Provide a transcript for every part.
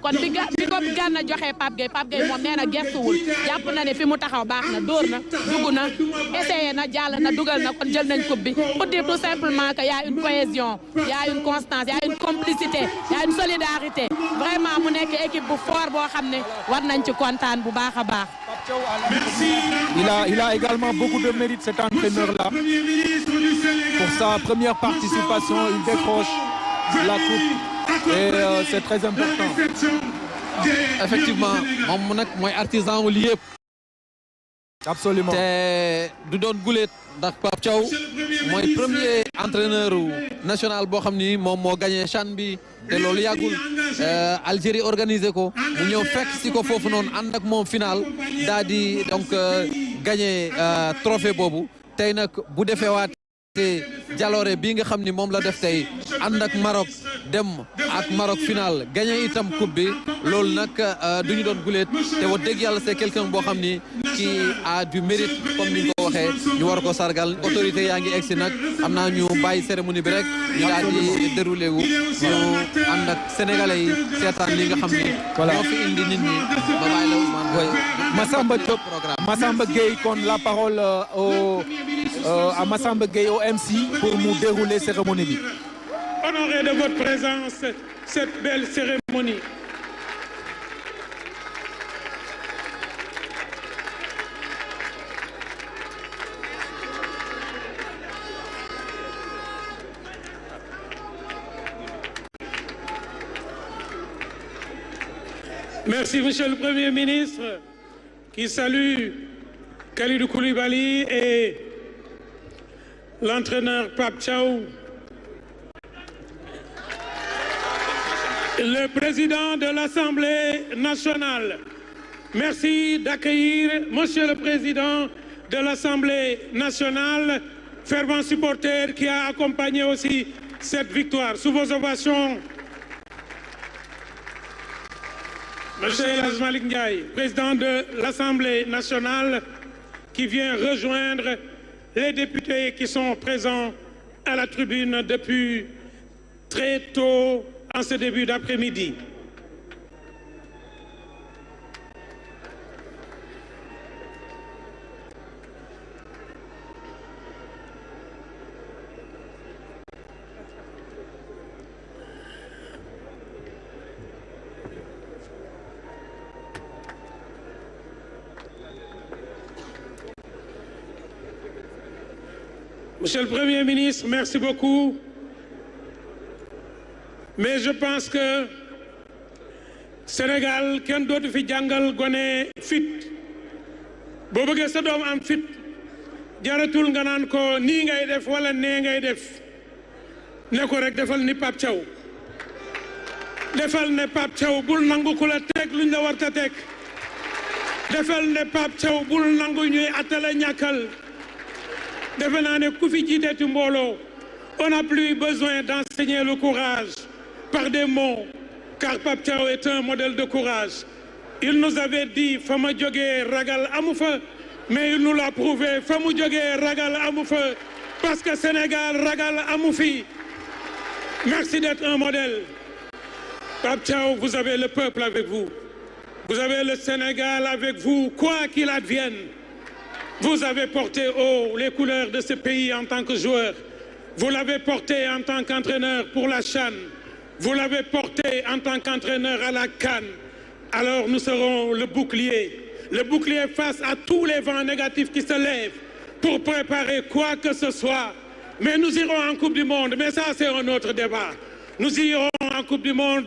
kon bi ko Gana joxee Pape Gueye moom nee na gestuwul jàpp na ne fi mu taxaw baax na dóor na dugg na essayé na jàll na dugal na kon jël nañ coupe bi pour dire tout simplement que y a une cohésion y a une constance y a une complicité y a une solidarité vraiment mu nekk équipe bu fort boo xam ne war nañ ci kontaan bu baax a baax. Il a également beaucoup de mérite cet entraîneur-là. Pour sa première participation, il décroche la coupe et c'est très important. Effectivement moom nag mooy artisan wu lii yëpp. Absolument te du doon guléet ndax Pape Thiaw mooy premier entraîneur national boo xam ni moom moo gagné CHAN bi te loolu yàggul Algérie organisé ko mu ñëw fekk si ko foofu noonu ànd ak moom final daa di donc gagné trophée boobu tey nag bu defee waat jaloore bii nga xam ni moom la def tey ànd ak Maroc dem ak Maroc final gagné itam coupe bi loolu nag du ñu doon guléet te wax dëgg yàlla c'est quelqu'un boo xam ni qui a du mérite comme ni nga ko waxee ñu war ko sargal autorité yaa ngi egsi nag am naa ñu bàyyi cérémonie bi rek ñu daal di déroulé wu ñu ànd ak sénégalais yi seetaan li nga xam ni ñoo fi indi nit ñi ba bàyyi la Ousmane Boy Massamba Gueye kon la parole à Massamba Gueye au MC pour nous dérouler cérémonie bi. Honoré de votre présence cette belle cérémonie. Merci, Monsieur le Premier ministre, qui salue Kalidou Koulibaly et l'entraîneur Pape Thiaw. Le président de l'Assemblée nationale, merci d'accueillir Monsieur le président de l'Assemblée nationale, fervent supporter qui a accompagné aussi cette victoire. Sous vos ovations, Monsieur El Hadj Malick Ndiaye, président de l'Assemblée nationale, qui vient rejoindre les députés qui sont présents à la tribune depuis très tôt en ce début d'après-midi. Monsieur le Premier ministre, merci beaucoup. Mais je pense que Sénégal kenn dootu fi jàngal gone fit boo bëggee sa doom am fit jaratul nga naan ko nii ngay def wala nee ngay def ne ko rek defal ni Pape Thiaw defal ne Pape Thiaw bul nangu ku la teg luñ la war ta teg defal ne Pape Thiaw bul nangu ñuy attala ñàkkal defe naa ne ku fi jiiteeti mbooloo on n'a plus besoin d'enseigner le courage par des mots car Pape Thiaw est un modèle de courage. Il nous avait dit fa ma jógee ragal amu fa mais il nous l'a prouvé fa mu jógee ragal amu fa parce que Sénégal ragal amu fi. Merci d'être un modèle. Pape Thiaw, vous avez le peuple avec vous. Vous avez le Sénégal avec vous, quoi qu'il advienne. Vous avez porté haut les couleurs de ce pays en tant que joueur. Vous l'avez porté en tant qu'entraîneur pour la CHAN. Vous l'avez porté en tant qu'entraîneur à la CAN. Alors nous serons le bouclier face à tous les vents négatifs qui se lèvent pour préparer quoi que ce soit. Mais nous irons en Coupe du Monde, mais ça c'est un autre débat. Nous irons en Coupe du Monde,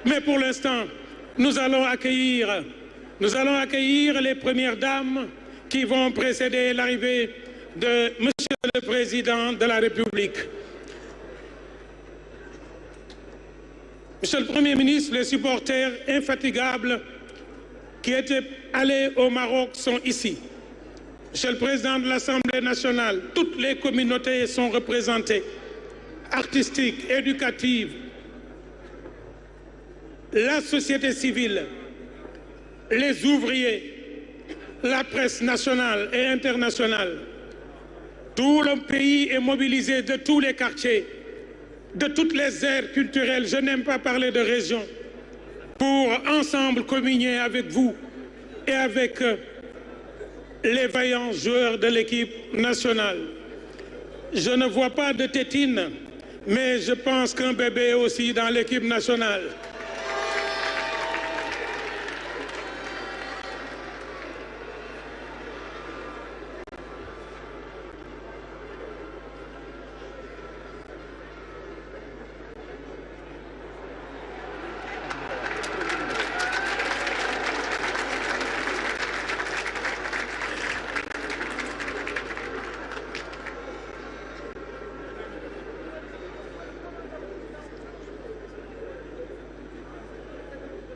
mais pour l'instant, nous allons accueillir les premières dames qui vont précéder l'arrivée de Monsieur le Président de la République. Monsieur le Premier ministre, les supporters infatigables qui étaient allés au Maroc sont ici. Monsieur le Président de l'Assemblée nationale, toutes les communautés sont représentées, artistiques, éducatives, la société civile, les ouvriers, la presse nationale et internationale. Tout le pays est mobilisé de tous les quartiers, de toutes les aires culturelles. Je n'aime pas parler de région. pour ensemble communier avec vous et avec les vaillants joueurs de l'équipe nationale. Je ne vois pas de tétine, mais je pense qu'un bébé est aussi dans l'équipe nationale.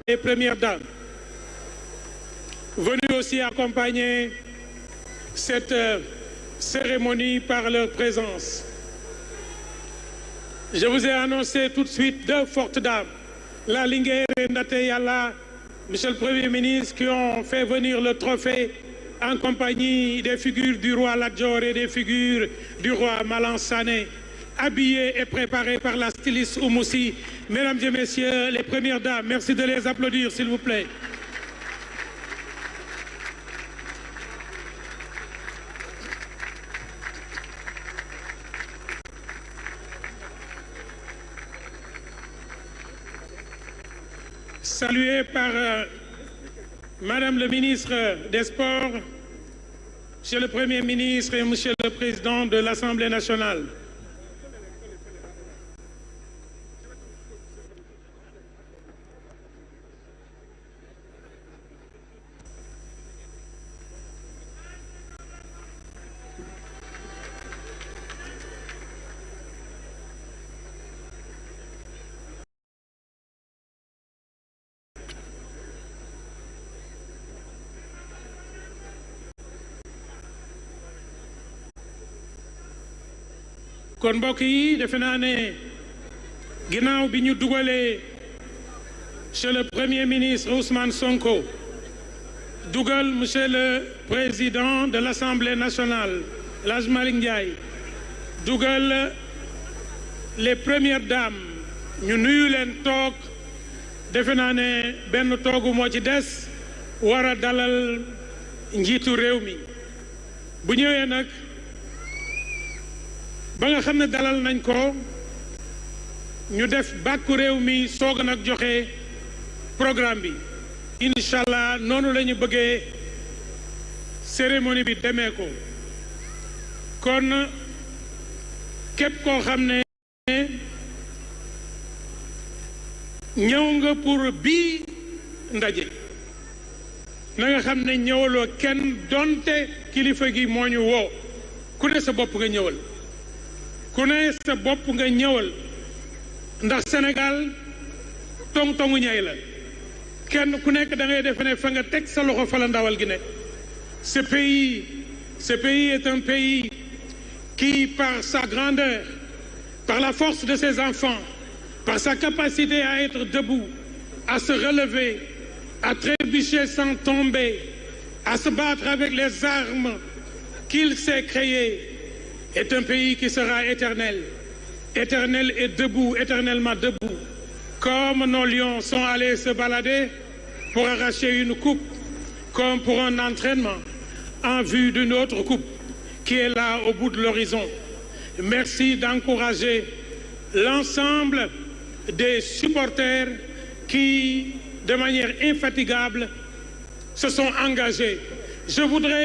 Les premières dames, venues aussi accompagner cette cérémonie par leur présence. Je vous ai annoncé tout de suite deux fortes dames, la Linguère et Ndaté Yalla, Monsieur le Premier ministre, qui ont fait venir le trophée en compagnie des figures du roi Lat Dior et des figures du roi Malang Sané, habillés et préparés par la styliste Oumoussi. Mesdames et messieurs, les premières dames, merci de les applaudir, s'il vous plaît. Salué par Madame le ministre des Sports, Monsieur le Premier ministre et Monsieur le Président de l'Assemblée nationale. kon mbokk yi defe naa ne ginnaaw bi ñu dugalee monsieur le Premier ministre Ousmane Sonko dugal monsieur le président de l'Assemblée nationale El Hadj Malick Ndiaye dugal les premières dames ñu nuyu leen toog defe naa ne benn toogu moo ci des war a dalal njiitu réew mi bu ñëwee nag ba nga xam ne dalal nañ ko ñu def bàkku réew mi soog nag joxe programme bi incha allah noonu la ñu bëggee cérémonie bi demee ko kon képp koo xam ne ñëw nga pour bii ndaje na nga xam ne ñëwaloo kenn donte kilifa gi moo ñu woo ku ne sa bopp nga ñëwal ku ne sa bopp nga ñëwal ndax Sénégal tong-tongu ñay la kenn ku nekk da ngay defe ne fa nga teg sa loxo fa la ndawal gi ne ce pays est un pays qui par sa grandeur par la force de ses enfants par sa capacité à être debout à se relever à trébucher sans tomber à se battre avec les armes qu'il s'est créées est un pays qui sera éternel, éternel et debout, éternellement debout. Comme nos lions sont allés se balader pour arracher une coupe, comme pour un entraînement en vue d'une autre coupe qui est là au bout de l'horizon. Merci d'encourager l'ensemble des supporters qui, de manière infatigable, se sont engagés. Je voudrais